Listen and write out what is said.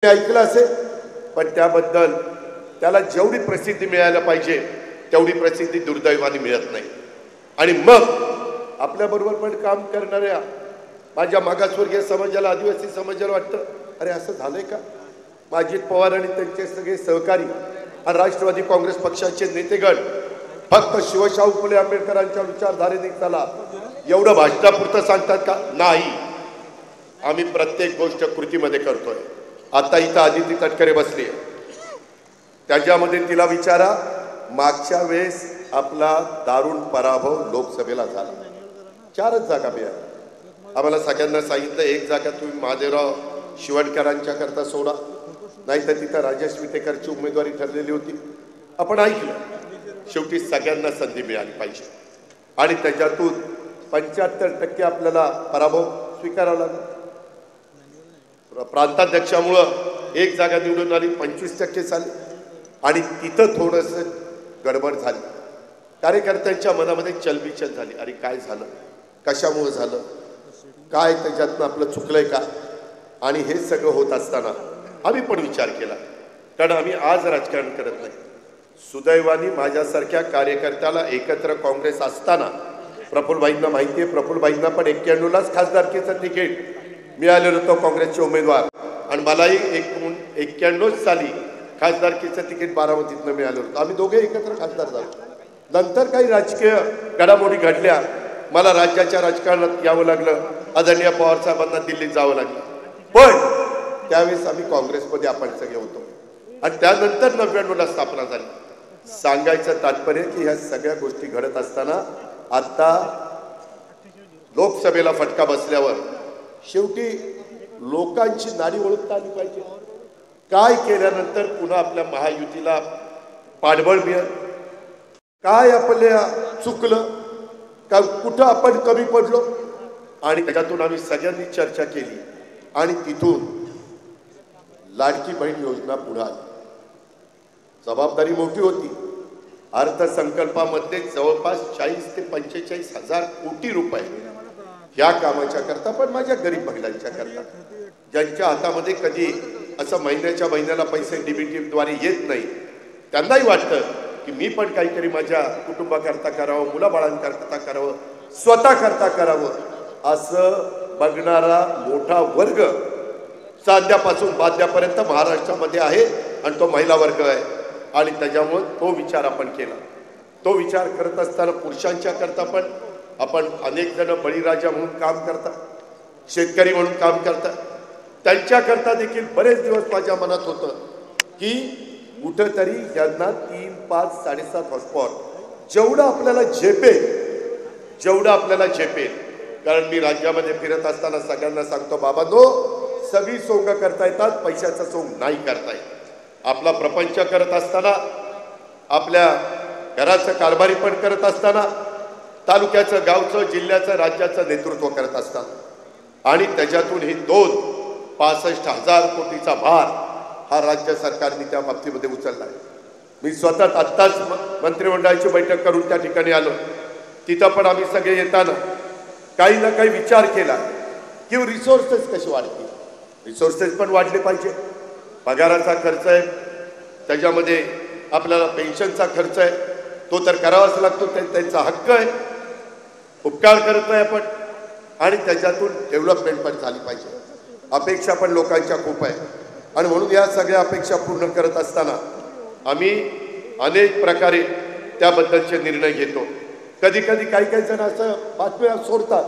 ऐकलं असेल, पण त्याबद्दल त्याला जेवढी प्रसिद्धी मिळायला पाहिजे तेवढी प्रसिद्धी दुर्दैवाने मिळत नाही। आणि मग आपल्याबरोबर पण काम करणाऱ्या माझ्या मागासवर्गीय समाजाला, आदिवासी समाजाला वाटतं अरे असं झालंय का? अजित पवार आणि त्यांचे सगळे सहकारी आणि राष्ट्रवादी काँग्रेस पक्षाचे नेतेगण फक्त शिवशाहू फुले आंबेडकरांच्या विचारधारेने चला एवढं भाषणापुरतं सांगतात का? नाही, आम्ही प्रत्येक गोष्ट कृतीमध्ये करतोय। आता इथं आदिती तटकरे बसली, त्याच्यामध्ये तिला विचारा, मागच्या वेळेस आपला दारुण पराभव लोकसभेला झाला, 4च जागा मिळाल्या। आम्हाला सगळ्यांना सांगितलं एक जागा तुम्ही महादेवराव शिवणकरांच्या करता सोडा, नाही तर तिथं राजेश विटेकरची उमेदवारी ठरलेली होती। आपण ऐकलं, शेवटी सगळ्यांना संधी मिळाली पाहिजे आणि त्याच्यातून 75% आपल्याला पराभव स्वीकारावा लागला। प्रांताध्यक्षामुळं एक जागा निवडून आली, 25% झाली आणि तिथं थोडंसं गडबड झाली। कार्यकर्त्यांच्या मनामध्ये चलबिचल झाली, अरे काय झालं, कशामुळे झालं, काय त्याच्यातनं आपलं चुकलंय का? आणि हे सगळं होत असताना आम्ही पण विचार केला, कारण आम्ही आज राजकारण करत नाही। सुदैवाने माझ्यासारख्या कार्यकर्त्याला एकत्र काँग्रेस असताना प्रफुल्लभाईंना माहिती आहे, प्रफुल्लभाईंना पण 91लाच खासदारकीचं तिकीट मिळालेलं होतं काँग्रेसचे उमेदवार, आणि मलाही 91 साली खासदारकीचं तिकीट बारामतीतनं मिळालं होतं। आम्ही दोघे एकत्र खासदार झालो। नंतर काही राजकीय घडामोडी घडल्या, मला राज्याच्या राजकारणात यावं लागलं, आदरणीय पवार साहेबांना दिल्लीत जावं लागलं, पण त्यावेळेस आम्ही काँग्रेसमध्ये आपण सगळे होतो आणि त्यानंतर 99ला स्थापना झाली। सांगायचं तात्पर्य की ह्या सगळ्या गोष्टी घडत असताना आता लोकसभेला फटका बसल्यावर शेवटी लोकांची नाडी ओळखता आली पाहिजे। काय केल्यानंतर पुन्हा आपल्या महायुतीला पाठबळ मिळेल, काय आपल्या चुकलं का, कुठं आपण कमी पडलो, आणि त्याच्यातून आम्ही सगळ्यांनी चर्चा केली आणि तिथून लाडकी बहीण योजना पुढे आली। जबाबदारी मोठी होती। अर्थसंकल्पामध्ये जवळपास 40 ते 45 हजार कोटी रुपये या कामाच्या करता, पण माझ्या गरीब महिलांच्या करता, ज्यांच्या हातामध्ये कधी असं महिन्याला पैसे डीबीटीद्वारे येत नाही, त्यांनाही वाटतं की मी पण काहीतरी माझ्या कुटुंबाकरता करावं, मुलाबाळांकरता करावं, स्वतः करता करावं, असं बघणारा मोठा वर्ग साध्यापासून बाध्यापर्यंत महाराष्ट्रामध्ये आहे आणि तो महिला वर्ग आहे। आणि त्याच्यामुळे तो विचार आपण केला। तो विचार करत असताना पुरुषांच्या करता पण आपण अनेक जण बळीराजा म्हणून काम करतात, शेतकरी म्हणून काम करतात, त्यांच्याकरता देखील बरेच दिवस माझ्या मनात होतं की कुठंतरी यांना 3, 5, 7.5 हॉर्सपॉवर जेवढं आपल्याला झेपेल, कारण मी राज्यामध्ये फिरत असताना सगळ्यांना सांगतो, बाबांनो सगळी सोंग करता येतात, पैशाचा सोंग नाही करता येत। आपला प्रपंच करत असताना, आपल्या घराचं कारभारी पण करत असताना, तालुक्याचं, गावचं, जिल्ह्याचं, राज्याचं नेतृत्व करत असताना, आणि त्याच्यातून ही 65,000 कोटीचा भार हा राज्य सरकारने त्या बाबतीमध्ये उचलला आहे। मी स्वतः आत्ताच मंत्रिमंडळाची बैठक करून त्या ठिकाणी आलो, तिथं पण आम्ही सगळे येताना काही ना काही विचार केला की रिसोर्सेस कसे वाढतील। रिसोर्सेस पण वाढले पाहिजे, पगाराचा खर्च आहे, त्याच्यामध्ये आपल्याला पेन्शनचा खर्च आहे, तो तर करावाच लागतो, त्यांचा हक्क आहे, उपकार करतोय आपण, आणि त्याच्यातून डेव्हलपमेंट पण झाली पाहिजे। अपेक्षा पण लोकांच्या खूप आहे, आणि म्हणून या सगळ्या अपेक्षा पूर्ण करत असताना आम्ही अनेक प्रकारे त्याबद्दलचे निर्णय घेतो। कधी कधी काही जण असं बातम्या सोडतात